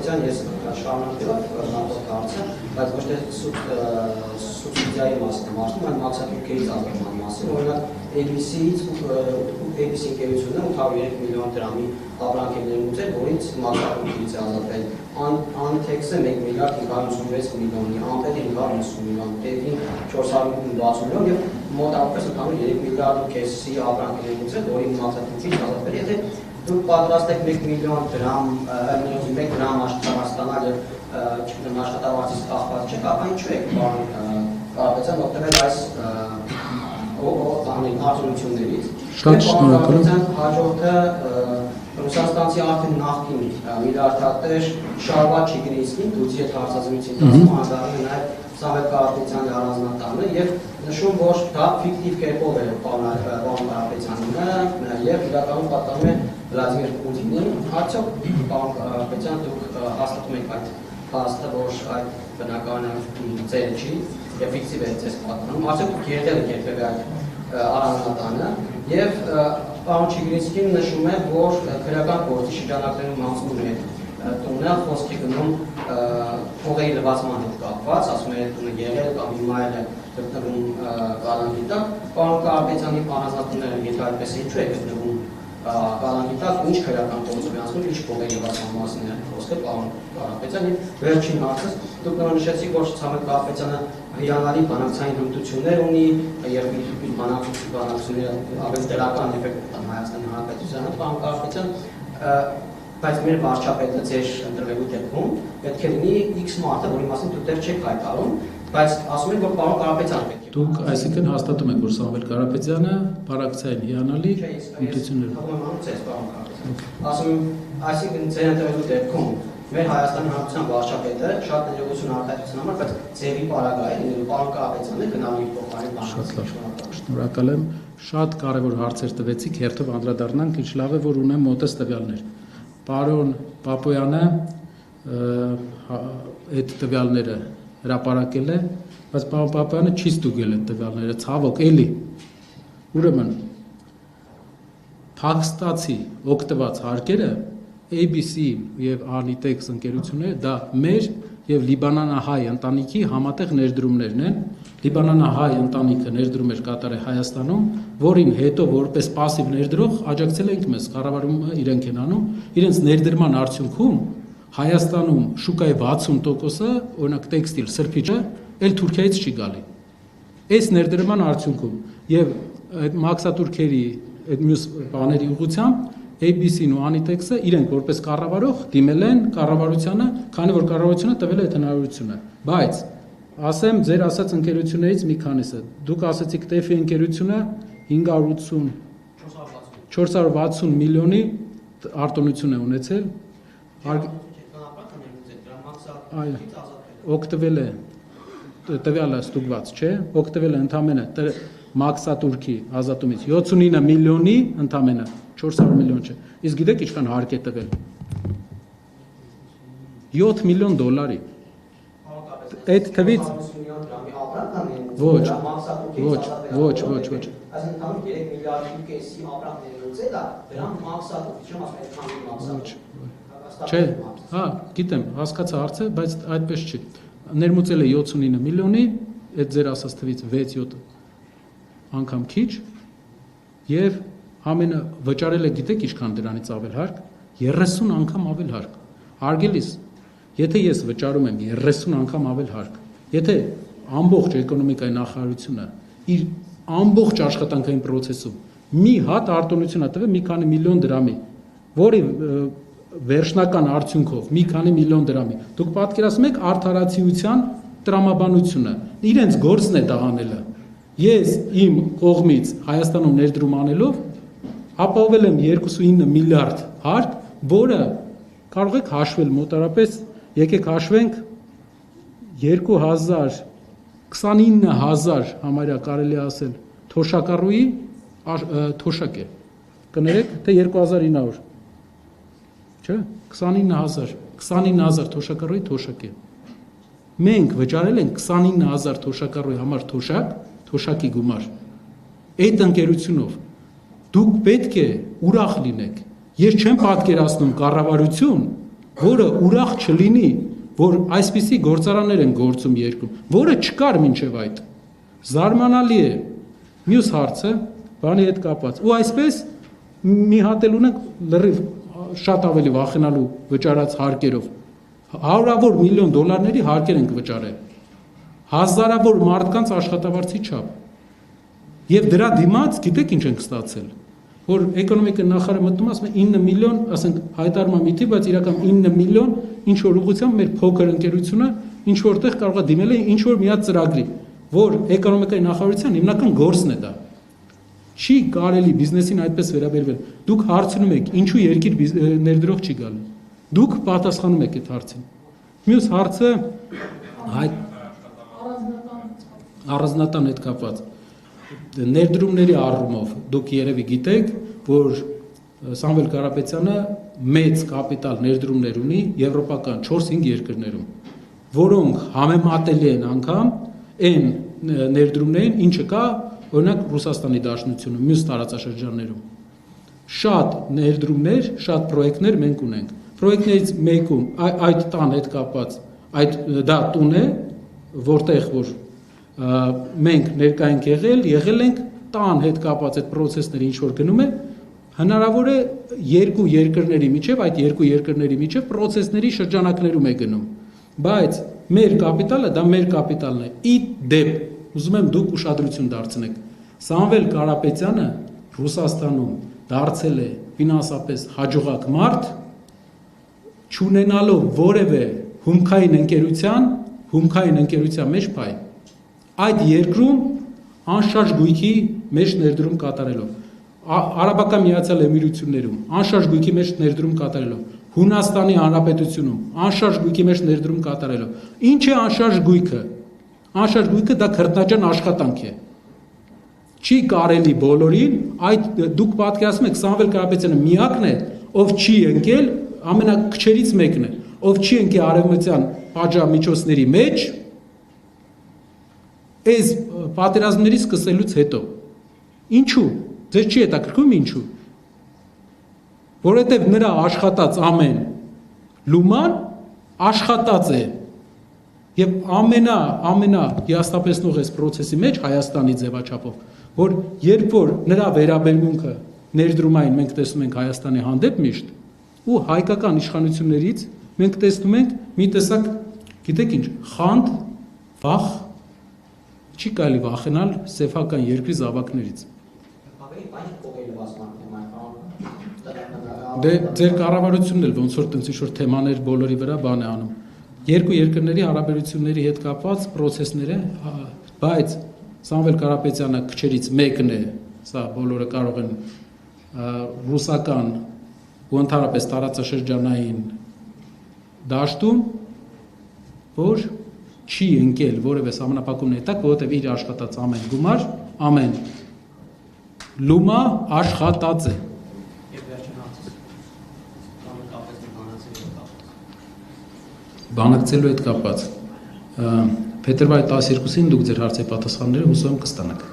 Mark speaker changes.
Speaker 1: Կարապետյան, ես շարունակելով նախորդ հարցը, բայց ոչ թե սուբսիդիայի մասին եմ ասում, այլ մաքսատուրքերից ազատման մասին, օրինակ ABC-ից ABC ընկերությունը 803 միլիոն դրամի ապրանք է ներմուծել, որից մաքսատուրքերից է ազատվել։ Անթեքսը 1 միլիարդ 556 միլիոնի, ամպերը 550 միլիոն, տեդին 460 միլիոն եւ մոտավորապես ընդհանուր 3 միլիարդ քեսի ապրանք է ներմուծել, որի մաքսատուրքից ազատվել։ Եթե դուք պատրաստ եք 1 միլիոն դրամ, 1 դրամ աշխատանալ եւ աշխատավարձից կախված չեք, ապա ինչու եք պարոն Կարապետյան օգտվել այս հարցություններից։
Speaker 2: Շատ շնորհակալ
Speaker 1: հաջորդը Ռուսաստանցի արդեն նախկին միլիարդատեր Շարվատ Չիգրինսկին, դուք հետ հարցազրույցի տալու անդառնում նաև Սամվել Կարապետյանի առանձնատանը եւ նշում, որ դա ֆիկտիվ կերպով է պարոն Կարապետյանը եւ իրականում պատկանում է Վլադիմիր Պուտինին։ Արդյոք պարոն Կարապետյան դուք հաստատում եք այդ փաստը, որ այդ բնականը ծեր չի եւ ֆիկտիվ է ձեզ պատկանում։ Արդյոք դուք եղել եք երբևէ այդ առանձնատանը եւ պարոն Չիգրինսկին նշում է, որ քրեական գործի շրջանակներում անցնում է տունը, խոսք է գնում փողերի լվացման հետ կապված, ասում է տունը եղել կամ հիմա էլ է գտնվում կալանքի տակ։ Պարոն Կարապետյանի առանձնատները եթե այդպես ինչու է գտնվում կալանքի տակ, ինչ քրեական գործով է անցնում, ինչ փողերի լվացման մասին է խոսքը, պարոն Կարապետյան։ Եվ վերջին հարցս, դուք նշեցիք, որ Սամվել Կարապետյանը հիանալի բանակցային հմտություններ ունի եւ իր բանակցությունները ավելի դրական էֆեկտ տան Հայաստանի Հանրապետությանը, պարոն Կարապետյան, բայց մեր վարչապետը ձեր ընտրվելու դեպքում պետք է լինի X մարդը, որի մասին դուք դեռ չեք հայտարարում, բայց ասում եք, որ պարոն Կարապետյանը պետք է։
Speaker 2: Դուք այսինքն հաստատում եք, որ Սամվել Կարապետյանը բանակցային հիանալի հմտություններ
Speaker 1: ասում եմ, այսինքն ձեր ընտրվելու դեպքում մեր Հայաստանի Հանրապետության վարչապետը շատ ներողություն արտահայտության համար, բայց ձևի պարագա է լինելու պարոն Կարապետյանը գնալու իր փոխարեն բանակցության։
Speaker 2: Շնորհակալ եմ, շատ կարևոր հարցեր տվեցիք, հերթով անդրադառնանք, ինչ լավ է, որ ունեմ մոտս տվյալներ։ Պարոն Պապոյանը այդ տվյալները հրապարակել է, բայց պարոն Պապոյանը չի ստուգել այդ տվյալները, ցավոք, էլի։ Ուրեմն փախստացի օգտված հարկերը ABC եւ Arnitex ընկերությունները դա մեր եւ Լիբանանահայ ընտանիքի համատեղ ներդրումներն են։ Լիբանանահայ ընտանիքը ներդրումներ կատարել Հայաստանում, որին հետո որպես пассив ներդրող աջակցել ենք մեզ, կառավարումը իրենք են անում, իրենց ներդրման արդյունքում Հայաստանում շուկայի 60%-ը, օրինակ տեքստիլ, սրբիչը, էլ Թուրքիայից չի գալի։ Այս ներդրման արդյունքում եւ այդ մաքսատուրքերի այդ մյուս բաների ուղղությամբ ABC-ն ու Anitex-ը իրենք որպես կառավարող դիմել են կառավարությանը, քանի որ կառավարությունը տվել է այդ հնարավորությունը։ Բայց ասեմ ձեր ասած ընկերություններից մի քանիսը։ Դուք ասացիք TEF ընկերությունը 460 միլիոնի արտոնություն է ունեցել։ Օգտվել է տվյալը ստուգված, չէ՞, օգտվել է ընդամենը մաքսատուրքի ազատումից 79 միլիոնի ընդամենը 400 միլիոն չէ։ Իսկ գիտեք ինչքան հարկ է տվել։ 7 միլիոն դոլարի։ Այդ թվից ոչ։
Speaker 1: Այսինքն 3 միլիարդի կեսի ապրանք ներմուծել է, դրանք մաքսատուրք, չեմ ասում այդքան մաքսատուրք։
Speaker 2: Չէ, հա, գիտեմ, հասկացա հարցը, բայց այդպես չի։ Ներմուծել է 79 միլիոնի, այդ ձեր ասած թվից 6-7 անգամ քիչ եւ ամենը վճարել է գիտեք ինչքան դրանից ավել հարկ 30 անգամ ավել հարկ արգելիս եթե ես վճարում եմ 30 անգամ ավել հարկ եթե ամբողջ էկոնոմիկայի նախարարությունը իր ամբողջ աշխատանքային process-ում մի հատ արտոնություն է տվել մի քանի միլիոն դրամի որի վերջնական արդյունքով մի քանի միլիոն դրամի դուք պատկերացնում եք արդարացիության տրամաբանությունը իրենց գործն է դա անելը ես իմ կողմից Հայաստանում ներդրում անելով ապահովել եմ 29 միլիարդ հարկ, որը կարող եք հաշվել մոտարապես, եկեք հաշվենք 29,000 համարյա կարելի ասել թոշակառուի թոշակ է, կներեք, թե 2900, չէ, 29,000 թոշակառուի թոշակ է, մենք վճարել ենք 29,000 թոշակառուի համար թոշակի գումար, այդ ընկերությունով դուք պետք է ուրախ լինեք։ Ես չեմ պատկերացնում կառավարություն, որը ուրախ չլինի, որ այսպիսի գործարաններ են գործում երկրում, որը չկար մինչև այդ։ Զարմանալի է։ Մյուս հարցը բանի հետ կապված։ Ու այսպես մի հատ էլ ունենք լրիվ շատ ավելի վախենալու վճարած հարկերով։ Հարյուրավոր միլիոն դոլարների հարկեր ենք վճարել։ Հազարավոր մարդկանց աշխատավարձի չափ։ Եվ դրա դիմաց գիտեք ինչ ենք ստացել, որ էկոնոմիկայի նախարարը մտնում ասում է 9 միլիոն, ասենք հայտարարում մի թիվ, բայց իրական 9 միլիոն ինչ որ ուղղությամբ մեր փոքր ընկերությունը ինչ որտեղ կարող է դիմել է ինչ որ մի հատ ծրագրի, որ էկոնոմիկայի նախարարության հիմնական գործն է դա։ Չի կարելի բիզնեսին այդպես վերաբերվել։ Դուք հարցնում եք, ինչու երկիր ներդրող չի գալու։ Դուք պատասխանում եք այդ հարցին։ Մյուս հարցը առանձնատան հետ կապված։ Ներդրումների առումով դուք երևի գիտեք, որ Սամվել Կարապետյանը մեծ կապիտալ ներդրումներ ունի եվրոպական 4-5 երկրներում, որոնք համեմատելի են անգամ այն ներդրումներին, ինչը կա օրինակ Ռուսաստանի Դաշնությունում, մյուս տարածաշրջաններում։ Շատ ներդրումներ, շատ պրոյեկտներ մենք ունենք։ Պրոյեկտներից մեկում այդ տան հետ կապված, դա տուն է, որտեղ որ մենք ներկա ենք եղել ենք տան հետ կապված այդ process-ները ինչ որ գնում է, հնարավոր է երկու երկրների միջև, այդ երկու երկրների միջև process-ների շրջանակներում է գնում։ Բայց մեր կապիտալը դա մեր կապիտալն է։ Ի դեպ, ուզում եմ դուք ուշադրություն դարձնեք։ Սամվել Կարապետյանը Ռուսաստանում դարձել է ֆինանսապես հաջողակ մարդ, չունենալով որևէ հումքային ընկերության մեջ փայ։ Այդ երկրում անշարժ գույքի մեջ ներդրում կատարելով, Արաբական Միացյալ Էմիրություններում անշարժ գույքի մեջ ներդրում կատարելով, Հունաստանի Հանրապետությունում անշարժ գույքի մեջ ներդրում կատարելով։ Ինչ է անշարժ գույքը։ Անշարժ գույքը դա քրտնաջան աշխատանք է։ Չի կարելի բոլորին, այդ դուք պատկերացնում եք Սամվել Կարապետյանը միակն է, ով չի ընկել, ամենակչերից մեկն է, ով չի ընկել արևմտյան պատժամիջոցների մեջ, այս պատերազմների սկսելուց հետո։ Ինչու։ Ձեզ չի հետաքրքրում ինչու։ Որովհետև նրա աշխատած ամեն լուման աշխատած է եւ ամենա հիաստապեցնող այս process-ի մեջ Հայաստանի ձևաչափով, որ երբ որ նրա վերաբերմունքը ներդրումային մենք տեսնում ենք Հայաստանի հանդեպ միշտ ու հայկական իշխանություններից մենք տեսնում ենք մի տեսակ, գիտեք ինչ, խանդ, վախ, չի կարելի վախենալ սեփական երկրի զավակներից։ Դե ձեր կառավարությունն էլ ոնց որ տենց ինչ-որ թեմաներ բոլորի վրա բան է անում։ Երկու երկրների հարաբերությունների հետ կապված process-ներ է, բայց Սամվել Կարապետյանը քչերից մեկն է, սա բոլորը կարող են ռուսական ու ընդհանրապես տարածաշրջանային դաշտում, որ չի ընկել որևէ սահմանափակումների տակ, որովհետև իր աշխատած ամեն գումար, ամեն լումա աշխատած է։ Բանակցելու հետ կապված։ Փետրվարի 12-ին դուք ձեր հարցերի պատասխանները հուսով եմ կստանաք։